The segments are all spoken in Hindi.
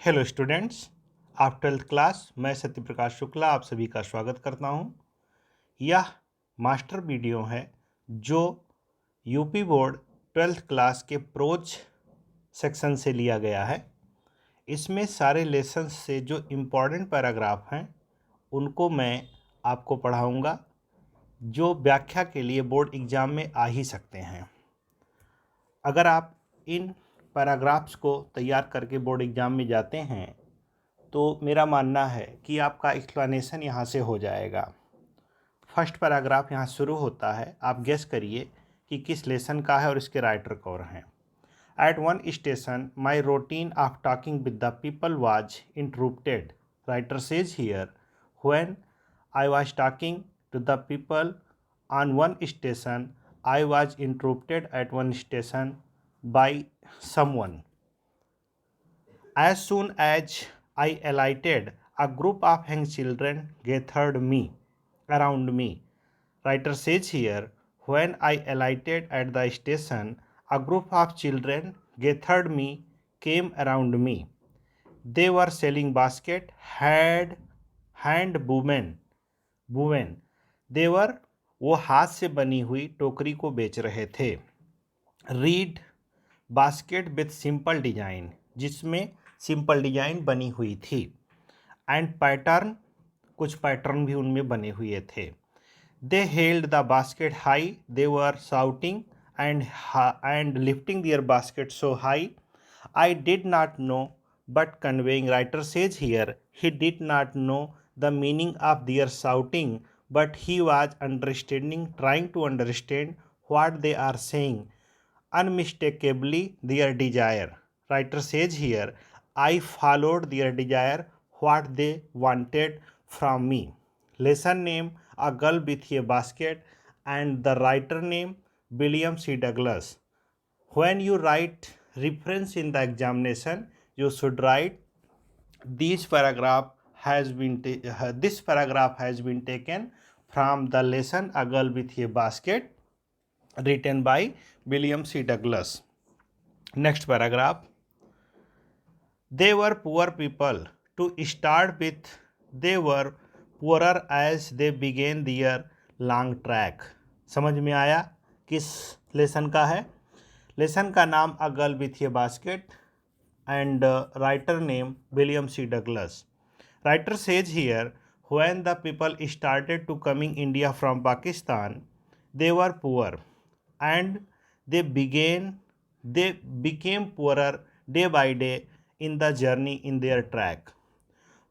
हेलो स्टूडेंट्स, आप ट्वेल्थ क्लास। मैं सत्यप्रकाश शुक्ला आप सभी का स्वागत करता हूं। यह मास्टर वीडियो है जो यूपी बोर्ड ट्वेल्थ क्लास के प्रोज सेक्शन से लिया गया है। इसमें सारे लेसन्स से जो इम्पॉर्टेंट पैराग्राफ हैं उनको मैं आपको पढ़ाऊंगा, जो व्याख्या के लिए बोर्ड एग्ज़ाम में आ ही सकते हैं। अगर आप इन पैराग्राफ्स को तैयार करके बोर्ड एग्ज़ाम में जाते हैं तो मेरा मानना है कि आपका एक्सप्लेनेशन यहाँ से हो जाएगा। फर्स्ट पैराग्राफ यहाँ शुरू होता है, आप गेस करिए कि किस लेसन का है और इसके राइटर कौन हैं। At one station my routine of talking with the people was interrupted. Writer says here when I was talking to the people on one station I was interrupted at one station by someone. As soon as I alighted, a group of young children gathered around me. Writer says here, when I alighted at the station, a group of children came around me. They were selling basket, had hand woven. वो हाथ से बनी हुई टोकरी को बेच रहे थे। Read basket with simple design, जिसमें सिंपल डिजाइन बनी हुई थी। एंड पैटर्न, कुछ पैटर्न भी उनमें बने हुए थे। They held the basket high, they were shouting and lifting their basket so high. I did not know but conveying. Writer says here he did not know the meaning of their shouting but he was understanding, trying to understand what they are saying unmistakably their desire. Writer says here, I followed their desire, what they wanted from me. Lesson name, A Girl with a Basket, and the writer name, William C. Douglas. When you write reference in the examination, you should write this paragraph has been taken from the lesson A Girl with a Basket, written by William C. Douglas. Next paragraph. They were poor people. To start with, they were poorer as they began their long trek. समझ में आया किस लेसन का है? लेसन का नाम a girl with a basket and writer name William C Douglas. Writer says here, when the people started to coming India from Pakistan, they were poor and they became poorer day by day in the journey in their track.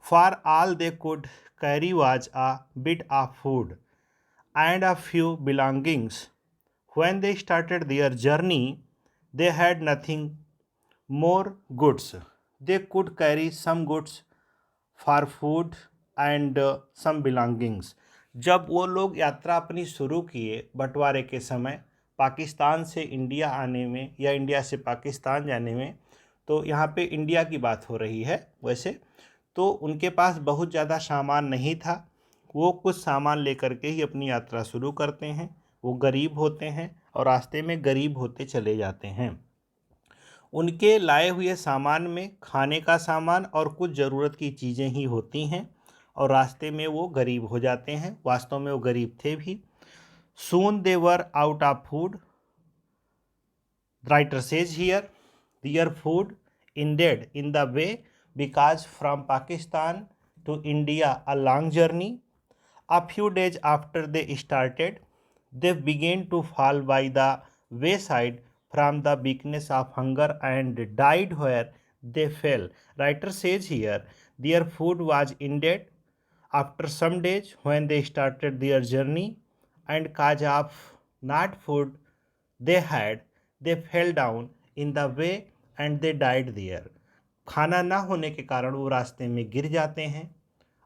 For all they could carry was a bit of food and a few belongings. When they started their journey, they had nothing more goods. They could carry some goods for food and some belongings. जब वो लोग यात्रा अपनी शुरू किए बंटवारे के समय पाकिस्तान से इंडिया आने में या इंडिया से पाकिस्तान जाने में, तो यहाँ पे इंडिया की बात हो रही है वैसे, तो उनके पास बहुत ज़्यादा सामान नहीं था। वो कुछ सामान लेकर के ही अपनी यात्रा शुरू करते हैं। वो गरीब होते हैं और रास्ते में गरीब होते चले जाते हैं। उनके लाए हुए सामान में खाने का सामान और कुछ ज़रूरत की चीज़ें ही होती हैं और रास्ते में वो गरीब हो जाते हैं। वास्तव में वो गरीब थे भी। Soon they were out of food. Writer says here, their food ended in the way because from Pakistan to India a long journey. A few days after they started, they began to fall by the wayside from the weakness of hunger and died where they fell. Writer says here, their food was ended after some days when they started their journey, and cause of not food they had, they fell down in the way and they died there. खाना ना होने के कारण वो रास्ते में गिर जाते हैं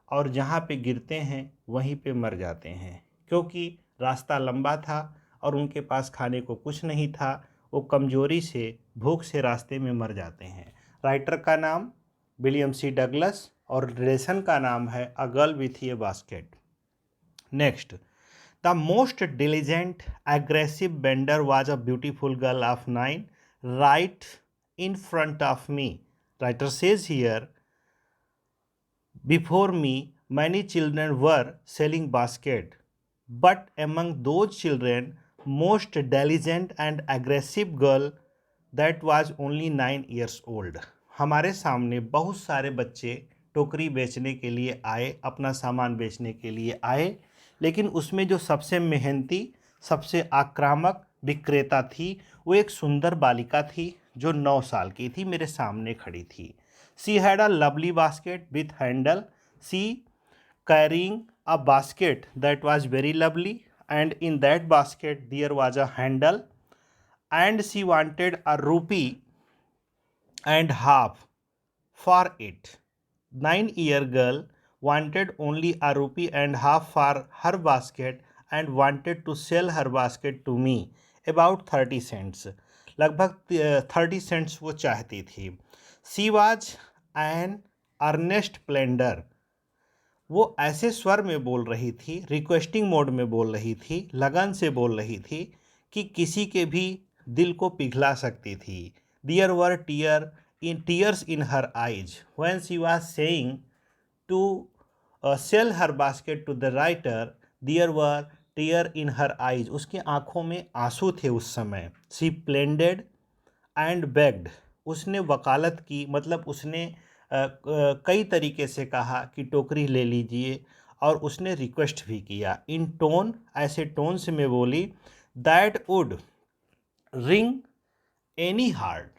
और जहाँ पे गिरते हैं वहीं पे मर जाते हैं, क्योंकि रास्ता लंबा था और उनके पास खाने को कुछ नहीं था। वो कमजोरी से, भूख से रास्ते में मर जाते हैं। राइटर का नाम विलियम सी डगलस और लेसन का नाम है अ girl with a basket. Next. The most diligent, aggressive bender was a beautiful girl of 9, right in front of me. Writer says here, before me, many children were selling basket, but among those children, most diligent and aggressive girl that was only 9 years old. हमारे सामने बहुत सारे बच्चे टोकरी बेचने के लिए आए, अपना सामान बेचने के लिए आए, लेकिन उसमें जो सबसे मेहनती, सबसे आक्रामक विक्रेता थी, वो एक सुंदर बालिका थी जो 9 साल की थी, मेरे सामने खड़ी थी. She had a lovely basket with handle. She carrying a basket that was very lovely, and in that basket there was a handle, and she wanted a rupee and half for it. 9-year girl wanted only a rupee and half for her basket and wanted to sell her basket to me about 30 cents. लगभग 30 सेंट्स वो चाहती थी. She was an earnest pleader. वो ऐसे स्वर में बोल रही थी, रिक्वेस्टिंग मोड में बोल रही थी, लगन से बोल रही थी कि किसी के भी दिल को पिघला सकती थी. There were tears in her eyes when she was saying to sell her basket to the writer. There were tear in her eyes. उसकी आंखों में आंसू थे उस समय. She pleaded and begged. उसने वकालत की, मतलब उसने कई तरीके से कहा कि टोकरी ले लीजिए, और उसने रिक्वेस्ट भी किया. इन टोन, ऐसे टोन से मैं बोली, that would ring any heart.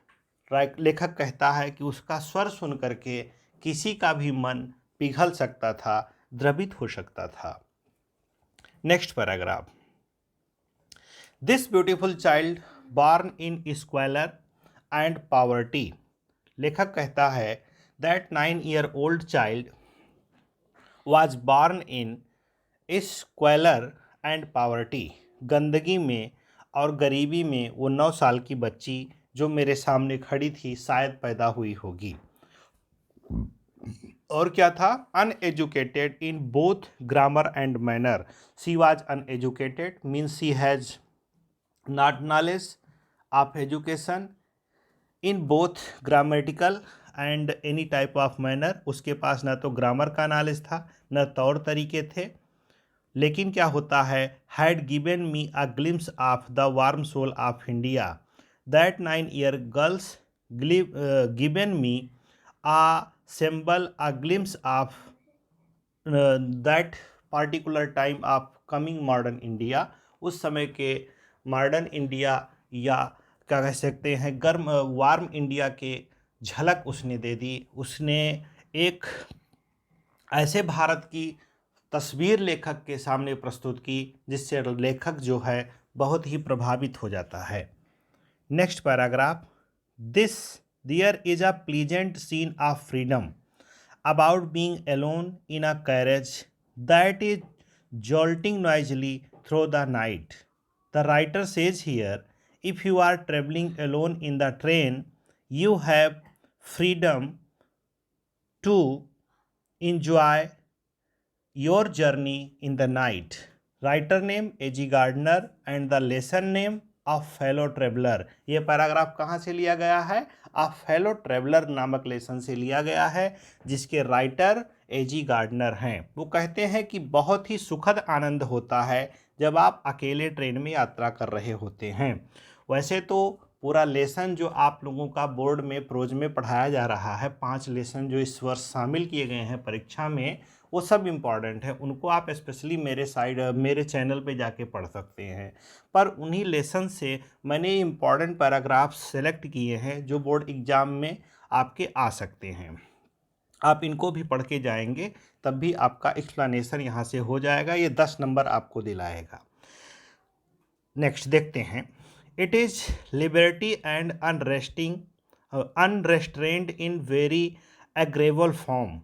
लेखक कहता है कि उसका स्वर सुन करके किसी का भी मन पिघल सकता था, द्रवित हो सकता था. Next paragraph. This beautiful child born in squalor and poverty. लेखक कहता है दैट 9-year-old चाइल्ड was born in squalor and poverty. गंदगी में और गरीबी में वो 9 साल की बच्ची जो मेरे सामने खड़ी थी शायद पैदा हुई होगी. और क्या था? Uneducated in both grammar and manner. She was uneducated means she has not knowledge of education in both grammatical and any type of manner. उसके पास न तो ग्रामर का नॉलेज था, न तौर तरीके थे. लेकिन क्या होता है? Had given me a glimpse of the warm soul of India. That 9-year girls given me a symbol, a glimpse of that particular time of coming modern India. उस समय के मॉडर्न इंडिया, या क्या कह सकते हैं गर्म वार्म इंडिया के झलक उसने दे दी. उसने एक ऐसे भारत की तस्वीर लेखक के सामने प्रस्तुत की जिससे लेखक जो है बहुत ही प्रभावित हो जाता है. Next paragraph. There is a pleasant scene of freedom about being alone in a carriage that is jolting noisily through the night. The writer says here, if you are traveling alone in the train, you have freedom to enjoy your journey in the night. Writer name A.G. Gardner and the lesson name of fellow traveller. ये पैराग्राफ कहाँ से लिया गया है? ऑफ फेलो ट्रेवलर नामक लेसन से लिया गया है, जिसके राइटर A.G. गार्डनर हैं. वो कहते हैं कि बहुत ही सुखद आनंद होता है जब आप अकेले ट्रेन में यात्रा कर रहे होते हैं. वैसे तो पूरा लेसन जो आप लोगों का बोर्ड में प्रोज में पढ़ाया जा रहा है, 5 लेसन जो इस वर्ष शामिल किए गए हैं परीक्षा में, वो सब इम्पॉर्टेंट है. उनको आप स्पेशली मेरे चैनल पे जाके पढ़ सकते हैं. पर उन्हीं लेसन से मैंने इम्पॉर्टेंट पैराग्राफ्स सेलेक्ट किए हैं जो बोर्ड एग्ज़ाम में आपके आ सकते हैं. आप इनको भी पढ़ के जाएंगे तब भी आपका एक्सप्लेनेशन यहाँ से हो जाएगा. ये 10 नंबर आपको दिलाएगा. नेक्स्ट देखते हैं. It is liberty and unrestrained in very agreeable form.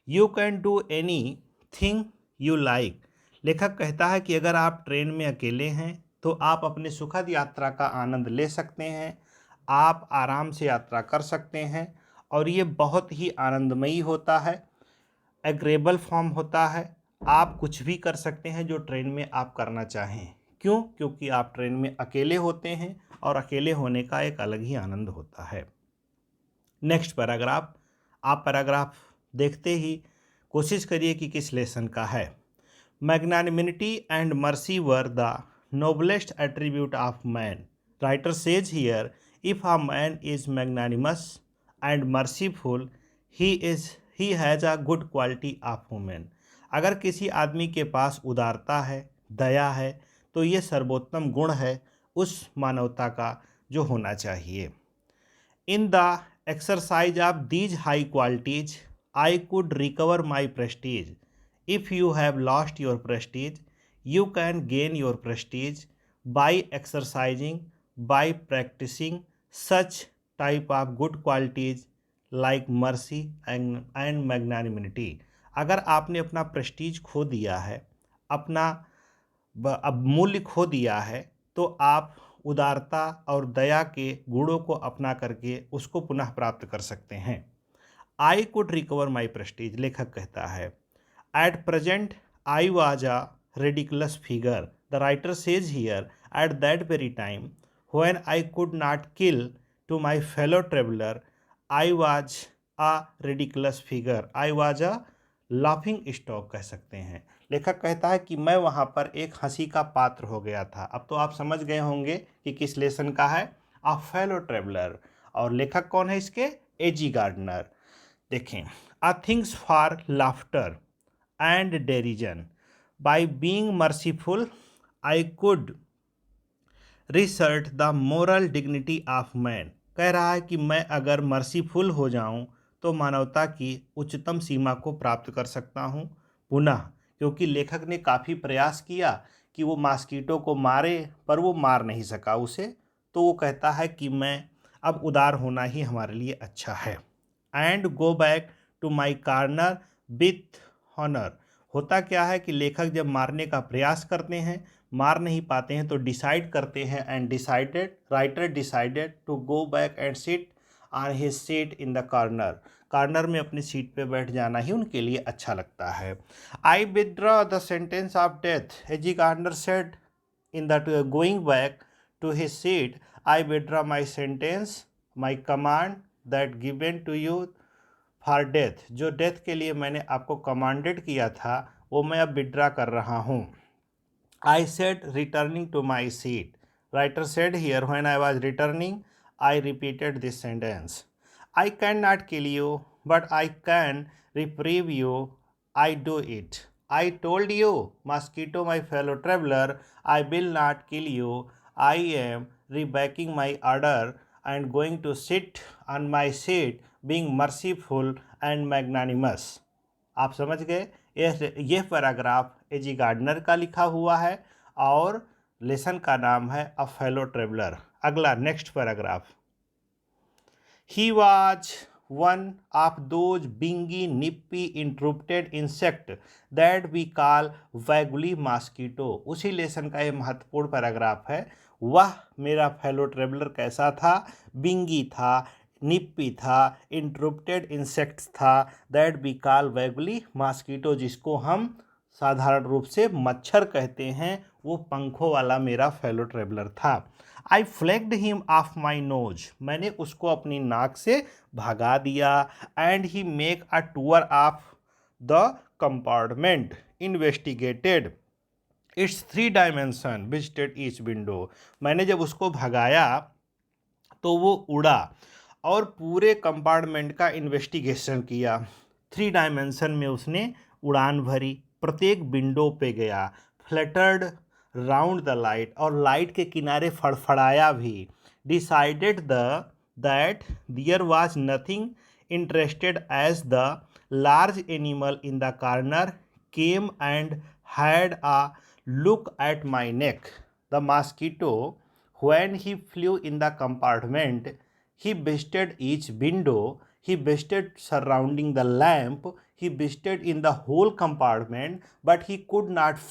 You can do anything you like. लेखक कहता है कि अगर आप ट्रेन में अकेले हैं तो आप अपने सुखद यात्रा का आनंद ले सकते हैं, आप आराम से यात्रा कर सकते हैं, और ये बहुत ही आनंदमयी होता है. एग्रेबल फॉर्म होता है, आप कुछ भी कर सकते हैं जो ट्रेन में आप करना चाहें. क्यों? क्योंकि आप ट्रेन में अकेले होते हैं और अकेले होने का एक अलग ही आनंद होता है. नेक्स्ट पैराग्राफ, आप पैराग्राफ देखते ही कोशिश करिए कि किस लेसन का है। Magnanimity and mercy were the noblest attribute of man. Writer says here, if a man is magnanimous and merciful, he has a good quality of women. अगर किसी आदमी के पास उदारता है, दया है, तो ये सर्वोत्तम गुण है उस मानवता का जो होना चाहिए। In the exercise of these high qualities, I could recover my prestige. If you have lost your prestige, you can gain your prestige by exercising, by practicing such type of good qualities like mercy and magnanimity. अगर आपने अपना प्रेस्टीज खो दिया है, अपना अब मूल्य खो दिया है, तो आप उदारता और दया के गुणों को अपना करके उसको पुनः प्राप्त कर सकते हैं। I could recover my Prestige, लेखक कहता है। At present I was a ridiculous figure, the writer says here, at that very time when I could not kill to my fellow traveller, I was a ridiculous figure, I was a laughing stock कह सकते हैं। लेखक कहता है कि मैं वहाँ पर एक हंसी का पात्र हो गया था। अब तो आप समझ गए होंगे कि किस लेसन का है, अ फेलो ट्रेवलर। और लेखक कौन है इसके? A G Gardiner. देखें, a things for laughter and derision, by being merciful I could reassert the moral dignity of man. कह रहा है कि मैं अगर मर्सीफुल हो जाऊं तो मानवता की उच्चतम सीमा को प्राप्त कर सकता हूं पुनः, क्योंकि लेखक ने काफ़ी प्रयास किया कि वो मॉस्किटो को मारे, पर वो मार नहीं सका उसे। तो वो कहता है कि मैं अब उदार होना ही हमारे लिए अच्छा है। And go back to my corner with honour. होता क्या है कि लेखक जब मारने का प्रयास करते हैं, मार नहीं पाते हैं, तो डिसाइड करते हैं, and decided, writer decided to go back and sit on his seat in the corner. Corner में अपनी सीट पे बैठ जाना ही उनके लिए अच्छा लगता है। I withdraw the sentence of death, A G Gardiner said in that going back to his seat, I withdraw my sentence, my command that given to you for death. जो डेथ के लिए मैंने आपको कमांडेड किया था, वो मैं अब विड्रा कर रहा हूँ। I said returning to my seat. Writer said here, when I was returning, I repeated this sentence. I cannot kill you, but I can reprieve you. I do it. I told you, mosquito, my fellow traveler, I will not kill you. I am rebacking my order and going to sit on my seat, being merciful and magnanimous. आप समझ गए? यह पैराग्राफ एजी गार्डनर का लिखा हुआ है और लेसन का नाम है अ फेलो ट्रेवलर। अगला next paragraph, he was one of those pinging nippy interrupted insect that we call vaguely mosquito. उसी लेसन का यह महत्वपूर्ण पैराग्राफ है। वह मेरा फेलो ट्रेवलर कैसा था? बिंगी था, निप्पी था, इंटरप्टेड इंसेक्ट्स था, that we call vaguely mosquito, जिसको हम साधारण रूप से मच्छर कहते हैं, वो पंखों वाला मेरा फेलो ट्रेवलर था। I flagged him off my nose, मैंने उसको अपनी नाक से भगा दिया। And he make a tour of the compartment, investigated its 3 dimension, visited each window. मैंने जब उसको भगाया तो वो उड़ा और पूरे कंपार्टमेंट का इन्वेस्टिगेशन किया। 3 डायमेंशन में उसने उड़ान भरी, प्रत्येक विंडो पे गया, फ्लटर्ड राउंड द लाइट, और लाइट के किनारे फड़फड़ाया भी। Decided that there was nothing interested as the large animal in the corner came and had a look at my neck. The mosquito when he flew in the compartment, he visited each window, he visited surrounding the lamp, he visited in the whole compartment, but he could not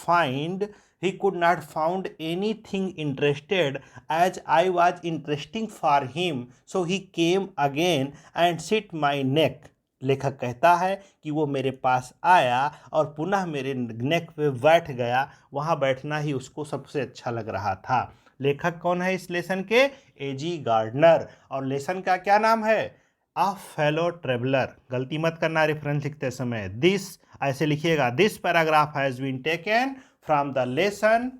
find anything interested as I was interesting for him, so he came again and sit my neck. लेखक कहता है कि वो मेरे पास आया और पुनः मेरे नेक पे बैठ गया, वहाँ बैठना ही उसको सबसे अच्छा लग रहा था। लेखक कौन है इस लेसन के? एजी गार्डनर। और लेसन का क्या नाम है? अ फेलो ट्रेवलर, गलती मत करना रेफरेंस लिखते समय, दिस ऐसे लिखिएगा, this paragraph has been taken from the lesson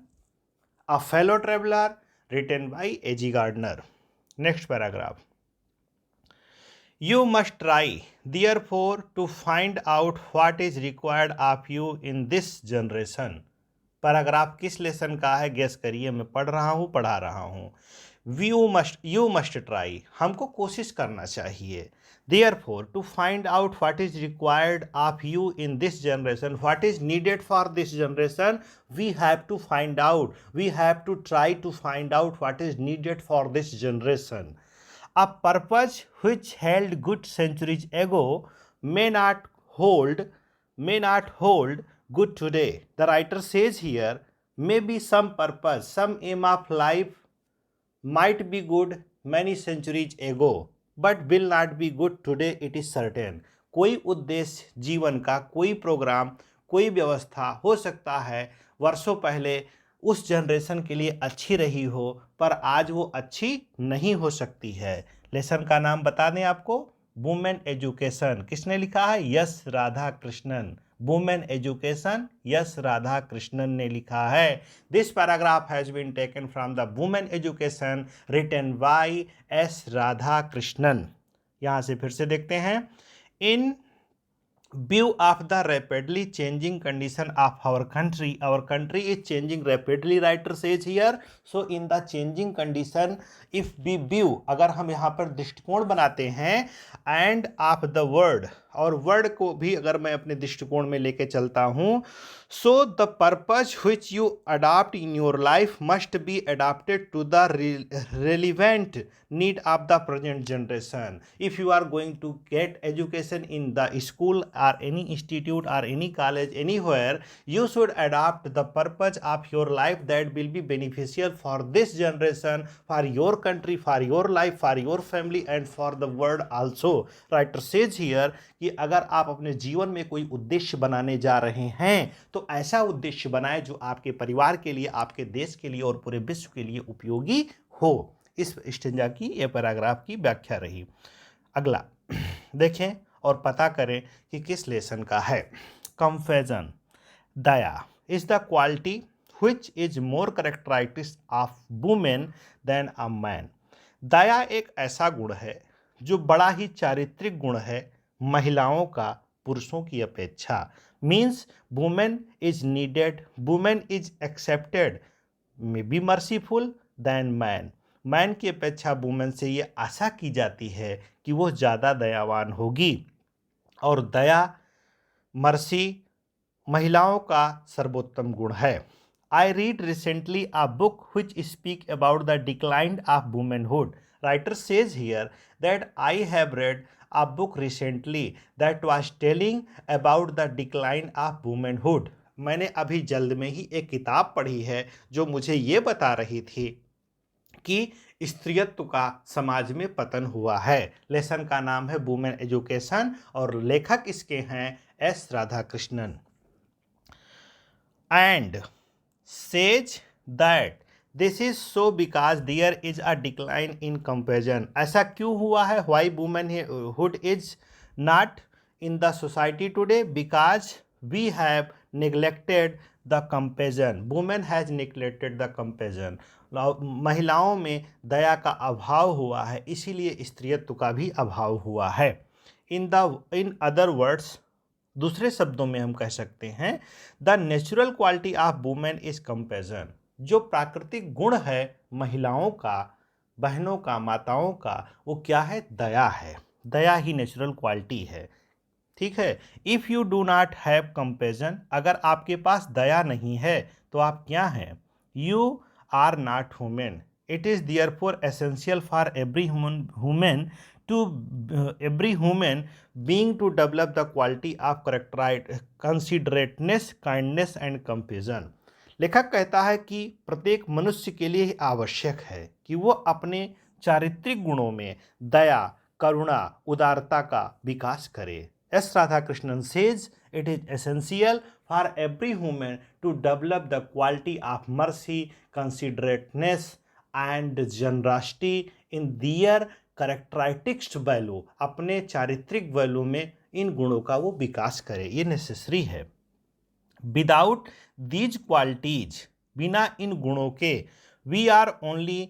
a fellow traveller written by AG Gardiner. Next paragraph, you must try therefore to find out what is required of you in this generation। Paragraph किस लेसन का है गेस करिए, मैं पढ़ा रहा हूँ। यू मस्ट ट्राई, हमको कोशिश करना चाहिए। therefore to find out what is required of you in this generation, what is needed for this generation, we have to find out, we have to try to find out what is needed for this generation। A purpose which held good centuries ago may not hold good today। The writer says here, maybe some purpose, some aim of life might be good many centuries ago but will not be good today, it is certain। कोई उद्देश्य जीवन का, कोई प्रोग्राम, कोई व्यवस्था हो सकता है वर्षों पहले उस जनरेशन के लिए अच्छी रही हो, पर आज वो अच्छी नहीं हो सकती है। लेसन का नाम बता दें आपको, वुमेन एजुकेशन। किसने लिखा है? S Radhakrishnan. Women education, S Radhakrishnan ने लिखा है। This paragraph has been taken from the women education written by S Radhakrishnan. यहाँ से फिर से देखते हैं, इन view of the rapidly changing condition of our country is changing rapidly, writer says here। so in the changing condition, if we view, अगर हम यहाँ पर दृष्टिकोण बनाते हैं, and of the word, और वर्ड को भी अगर मैं अपने दृष्टिकोण में लेके चलता हूँ, so the purpose which you adopt in your life must be adapted to the relevant need of the present generation। if you are going to get education in the school or any institute or any college anywhere, you should adopt the purpose of your life that will be beneficial for this generation, for your country, for your life, for your family and for the world also। writer says here कि अगर आप अपने जीवन में कोई उद्देश्य बनाने जा रहे हैं तो ऐसा उद्देश्य बनाएं जो आपके परिवार के लिए, आपके देश के लिए और पूरे विश्व के लिए उपयोगी हो। इस स्टेंजा की यह पैराग्राफ की व्याख्या रही। अगला देखें और पता करें कि किस लेसन का है। Compassion, Daya is the quality which is more characteristic of women than a man। दया एक ऐसा गुण है जो बड़ा ही चारित्रिक गुण है महिलाओं का पुरुषों की अपेक्षा। Means women is needed, women is accepted, may be merciful than man. Man की अपेक्षा वुमेन से ये आशा की जाती है कि वो ज़्यादा दयावान होगी, और दया, मर्सी महिलाओं का सर्वोत्तम गुण है। I read recently a book which speak about the decline of womanhood। writer says here that I have read a book recently that was telling about the decline of womanhood। मैंने अभी जल्द में ही एक किताब पढ़ी है जो मुझे ये बता रही थी कि स्त्रीत्व का समाज में पतन हुआ है। लेसन का नाम है वुमेन एजुकेशन और लेखक इसके हैं S Radhakrishnan. And says that this is so because there is a decline in comparison. ऐसा क्यों हुआ है? Why womanhood is not in the society today? Because we have neglected the comparison. Women has neglected the comparison. महिलाओं में दया का अभाव हुआ है, इसीलिए स्त्रीत्व का भी अभाव हुआ है। इन अदर वर्ड्स, दूसरे शब्दों में हम कह सकते हैं, the natural quality of women is comparison. जो प्राकृतिक गुण है महिलाओं का, बहनों का, माताओं का, वो क्या है? दया है। दया ही नेचुरल क्वालिटी है। ठीक है। If you do not have comparison, अगर आपके पास दया नहीं है तो आप क्या हैं? You are not human. It is therefore essential for every human being to develop the quality of considerateness, kindness and compassion। लेखक कहता है कि प्रत्येक मनुष्य के लिए आवश्यक है कि वो अपने चारित्रिक गुणों में दया, करुणा, उदारता का विकास करे। S Radhakrishnan says it is essential for every human to develop the quality of mercy, considerateness and generosity in their characteristics value, अपने चारित्रिक वैल्यू में इन गुणों का वो विकास करे, ये नेसेसरी है। विदाउट दीज क्वालिटीज, बिना इन गुणों के, we are only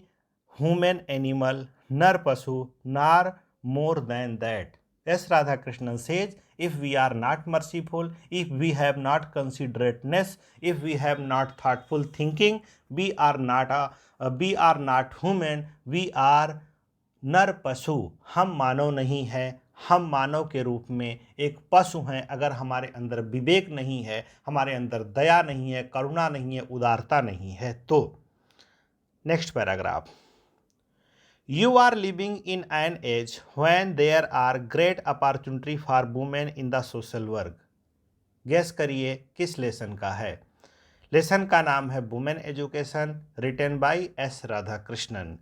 human animal, नर पशु, nor more than that. S Radhakrishnan says, if we are not merciful, if we have not considerateness, if we have not thoughtful thinking, we are not human, we are नर पशु। हम मानव नहीं है, हम मानव के रूप में एक पशु हैं अगर हमारे अंदर विवेक नहीं है, हमारे अंदर दया नहीं है, करुणा नहीं है, उदारता नहीं है। तो next paragraph, You are living in an age when there are great opportunity for women in the social work. Guess करिए किस लेसन का है। लेसन का नाम है women education, written by S Radhakrishnan.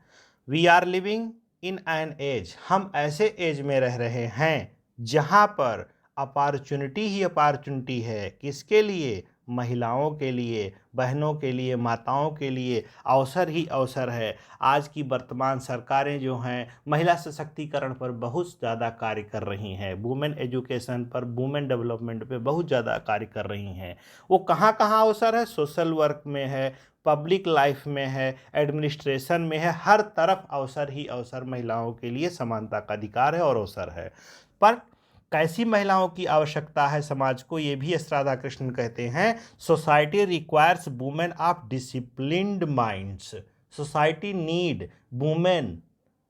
We are living in an age, हम ऐसे एज में रह रहे हैं जहाँ पर अपॉर्चुनिटी ही अपॉर्चुनिटी है। किसके लिए? महिलाओं के लिए, बहनों के लिए, माताओं के लिए अवसर ही अवसर है। आज की वर्तमान सरकारें जो हैं महिला सशक्तिकरण पर बहुत ज़्यादा कार्य कर रही हैं, वुमेन एजुकेशन पर, वुमेन डेवलपमेंट पे बहुत ज़्यादा कार्य कर रही हैं। वो कहाँ कहाँ अवसर है? सोशल वर्क में है, पब्लिक लाइफ में है, एडमिनिस्ट्रेशन में है, हर तरफ अवसर ही अवसर महिलाओं के लिए समानता का अधिकार है और अवसर है। पर कैसी महिलाओं की आवश्यकता है समाज को? ये भी एस राधाकृष्णन कहते हैं, society requires women of disciplined minds. Society need women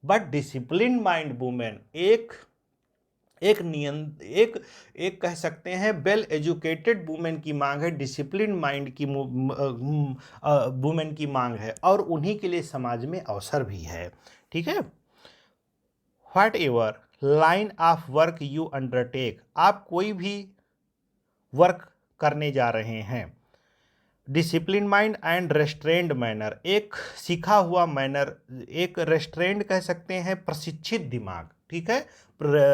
but disciplined mind women. एक कह सकते हैं वेल एजुकेटेड वुमेन की मांग है, डिसिप्लिन माइंड की वुमेन की मांग है, और उन्हीं के लिए समाज में अवसर भी है। ठीक है। What ever line of work you undertake, आप कोई भी वर्क करने जा रहे हैं, discipline mind and restrained manner, एक सीखा हुआ मैनर, एक रेस्ट्रेंड कह सकते हैं प्रशिक्षित दिमाग। ठीक है।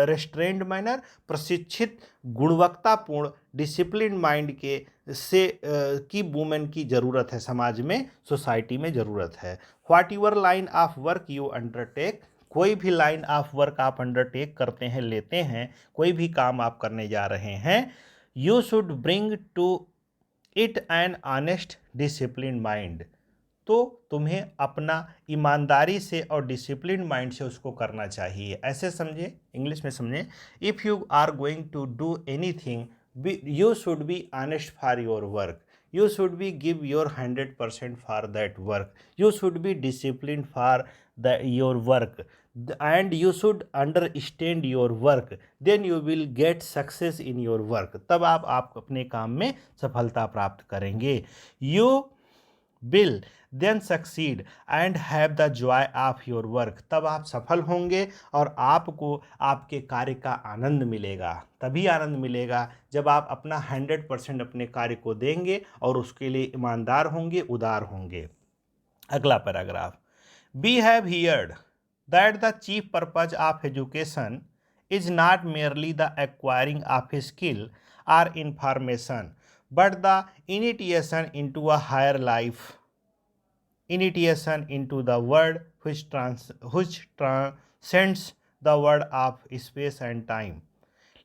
रेस्ट्रेंड मैनर, प्रशिक्षित गुणवत्तापूर्ण डिसिप्लिन माइंड की वुमेन की ज़रूरत है समाज में, सोसाइटी में ज़रूरत है। What ever line of work you undertake, कोई भी लाइन ऑफ वर्क आप अंडरटेक करते हैं, लेते हैं, कोई भी काम आप करने जा रहे हैं, you should bring to it an honest discipline mind, तो तुम्हें अपना ईमानदारी से और डिसिप्लिन माइंड से उसको करना चाहिए। ऐसे समझे, इंग्लिश में समझे, if you are going to do anything, you should be honest for your work, you should be give your 100% for that work, you should be disciplined for your work, and you should understand your work, then you will get success in your work, तब आप अपने काम में सफलता प्राप्त करेंगे। you will then succeed and have the joy of your work, तब आप सफल होंगे और आपको आपके कार्य का आनंद मिलेगा। तभी आनंद मिलेगा जब आप अपना 100% अपने कार्य को देंगे और उसके लिए ईमानदार होंगे, उदार होंगे। अगला paragraph, we have heard that the chief purpose of education is not merely the acquiring of a skill or information but the initiation into a higher life, initiation into the world which transcends the world of space and time।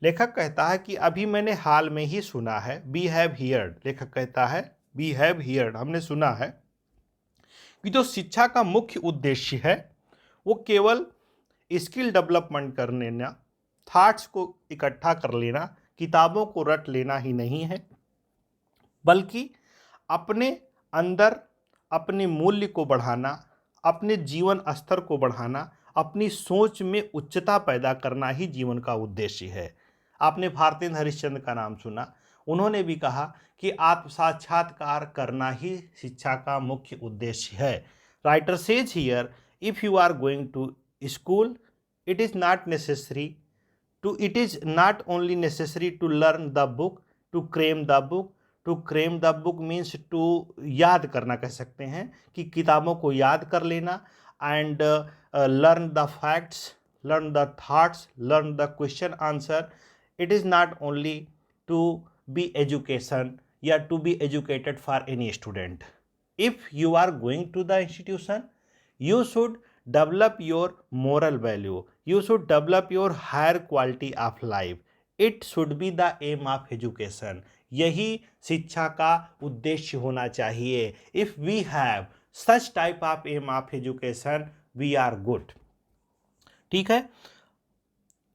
लेखक कहता है कि अभी मैंने हाल में ही सुना है, we have heard, लेखक कहता है we have heard, हमने सुना है कि जो शिक्षा का मुख्य उद्देश्य है वो केवल स्किल डेवलपमेंट कर लेना, थॉट्स को इकट्ठा कर लेना, किताबों को रट लेना ही नहीं है, बल्कि अपने अंदर अपने मूल्य को बढ़ाना, अपने जीवन स्तर को बढ़ाना, अपनी सोच में उच्चता पैदा करना ही जीवन का उद्देश्य है। आपने भारतेंद्र हरिश्चंद्र का नाम सुना, उन्होंने भी कहा कि आत्म साक्षात्कार करना ही शिक्षा का मुख्य उद्देश्य है। Writer says here, if you are going to school, it is not only necessary to learn the book, to cram the book. To cram the book means to याद करना, कह सकते हैं कि किताबों को याद कर लेना, and learn the facts, learn the thoughts, learn the question answer. It is not only to be education या to be educated for any student. If you are going to the institution, you should develop your moral value, you should develop your higher quality of life. It should be the aim of education. यही शिक्षा का उद्देश्य होना चाहिए. If we have such type of aim of education, we are good. ठीक है.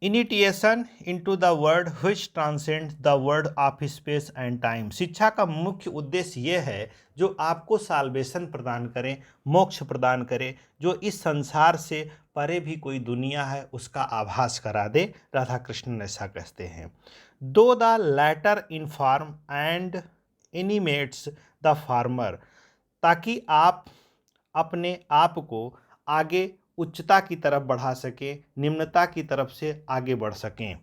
Initiation into the word which transcend the word of space and time. शिक्षा का मुख्य उद्देश्य यह है जो आपको साल्वेशन प्रदान करे, मोक्ष प्रदान करे, जो इस संसार से परे भी कोई दुनिया है उसका आभास करा दे. राधा कृष्णन ऐसा कहते हैं. दो the latter inform and animates the farmer, ताकि आप अपने आप को आगे उच्चता की तरफ बढ़ा सकें, निम्नता की तरफ से आगे बढ़ सकें.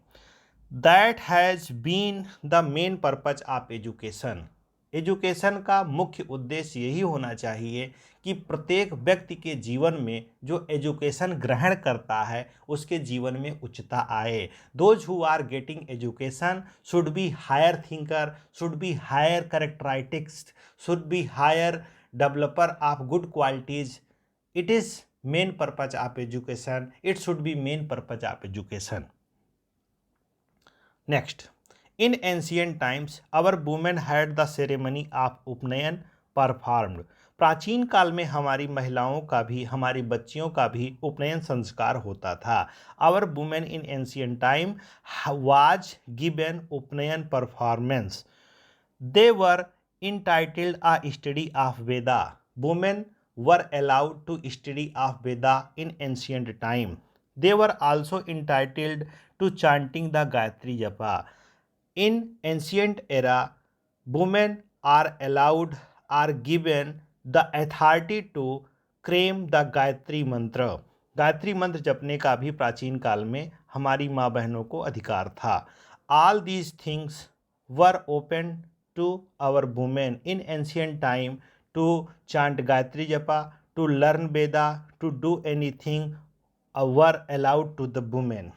That has been the main purpose of education. Education का मुख्य उद्देश्य यही होना चाहिए कि प्रत्येक व्यक्ति के जीवन में जो एजुकेशन ग्रहण करता है उसके जीवन में उच्चता आए. Those who are getting education should be higher thinker, should be higher characteristics, should be higher developer of good qualities. It is main purpose of education. It should be main purpose of education. Next, in ancient times our women had the ceremony of उपनयन performed. प्राचीन काल में हमारी महिलाओं का भी, हमारी बच्चियों का भी उपनयन संस्कार होता था. Our women in ancient time was given उपनयन performance. They were entitled a study of Veda. Women were allowed to study of Veda in ancient time. They were also entitled to chanting the Gayatri Japa. In ancient era, women are allowed, are given the authority to claim the Gayatri Mantra. Gayatri मंत्र जपने का भी प्राचीन काल में हमारी माँ बहनों को अधिकार था. All these things were open to our women in ancient time to chant Gayatri Japa, to learn Veda, to do anything were allowed to the women.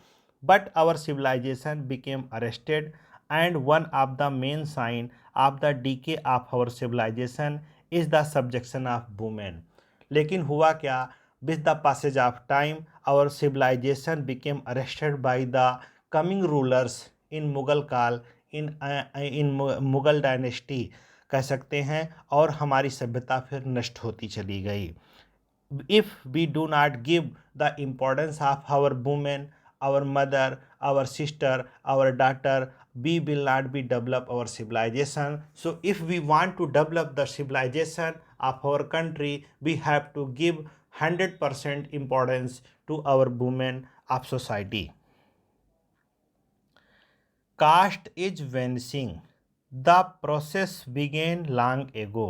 But our civilization became arrested, and one of the main sign of the decay of our civilization is the subjection of women. लेकिन हुआ क्या? With the passage of time, our civilization became arrested by the coming rulers in Mughal Kal, in Mughal dynasty कह सकते हैं, और हमारी सभ्यता फिर नष्ट होती चली गई. If we do not give the importance of our women, our mother, our sister, our daughter, we will not be develop our civilization. So if we want to develop the civilization of our country, we have to give 100% importance to our women of society. Caste is vanishing. The process began long ago.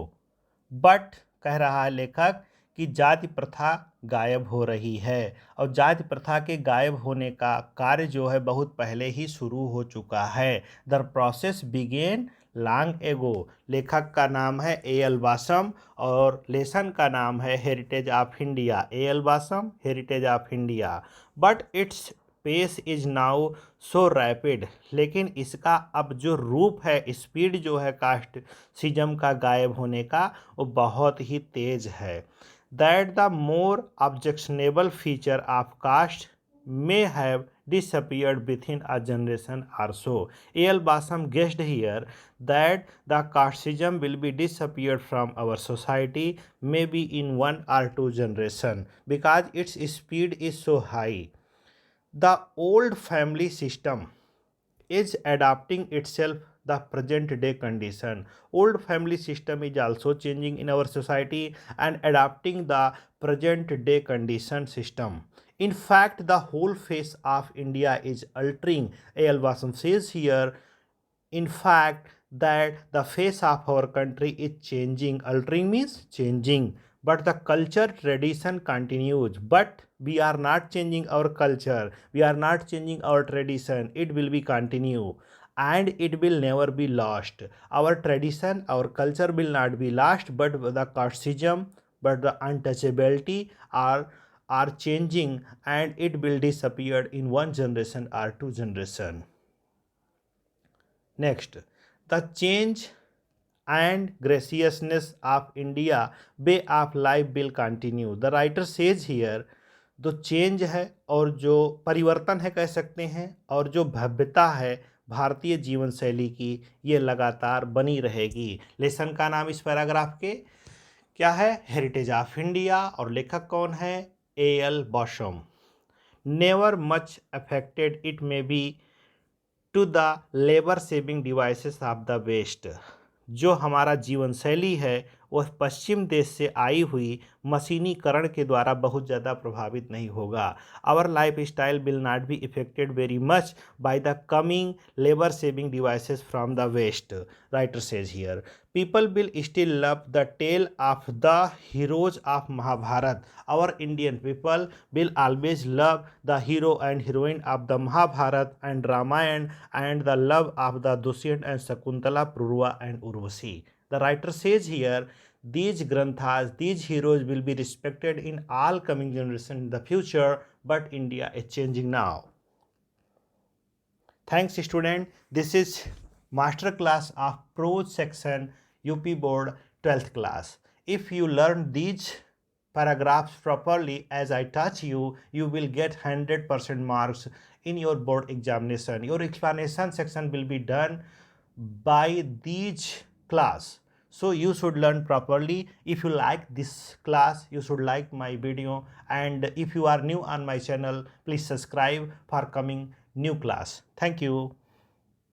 But कह रहा है लेखक कि जाति प्रथा गायब हो रही है, और जाति प्रथा के गायब होने का कार्य जो है बहुत पहले ही शुरू हो चुका है. The process begin long ago. लेखक का नाम है A.L. वासम और लेसन का नाम है heritage of India. A.L. Basham, heritage of India. But its pace is now so rapid. लेकिन इसका अब जो रूप है, स्पीड जो है कास्टिज्म का गायब होने का, वो बहुत ही तेज है. That the more objectionable feature of caste may have disappeared within a generation or so. A.L. Basam guessed here that the casteism will be disappeared from our society maybe in 1 or 2 generation because its speed is so high. The old family system is adapting itself the present day condition. Old family system is also changing in our society and adapting the present day condition system. In fact, the whole face of India is altering. A.L. Basam says here, in fact, that the face of our country is changing. Altering means changing. But the culture tradition continues. But we are not changing our culture. We are not changing our tradition. It will be continue. And it will never be lost. Our tradition, our culture will not be lost, but the casteism, but the untouchability are changing, and it will disappear in 1 generation or 2 generation. Next, the change and graciousness of India way of life will continue. The writer says here, जो चेंज है और जो परिवर्तन है कह सकते हैं, और जो भव्यता है भारतीय जीवन शैली की, ये लगातार बनी रहेगी। लेसन का नाम इस पैराग्राफ के क्या है? Heritage of India. और लेखक कौन है? L Basham. Never much affected it may be to the labour saving devices of the west. जो हमारा जीवन शैली है वह पश्चिम देश से आई हुई मशीनीकरण के द्वारा बहुत ज़्यादा प्रभावित नहीं होगा। Our life style will not be affected very much by the coming labour saving devices from the west, writer says here. People will still love the tale of the heroes of Mahabharat. Our Indian people will always love the hero and heroine of the Mahabharat and Ramayana and the love of the Dushyant and Sakuntala, Purva and Urvasi. The writer says here, these granthas, these heroes will be respected in all coming generations in the future, but India is changing now. Thanks student. This is master class of prose section UP board 12th class. If you learn these paragraphs properly as I taught you, you will get 100% marks in your board examination. Your explanation section will be done by these class. So you should learn properly. If you like this class, you should like my video, and if you are new on my channel, please subscribe for coming new class. Thank you.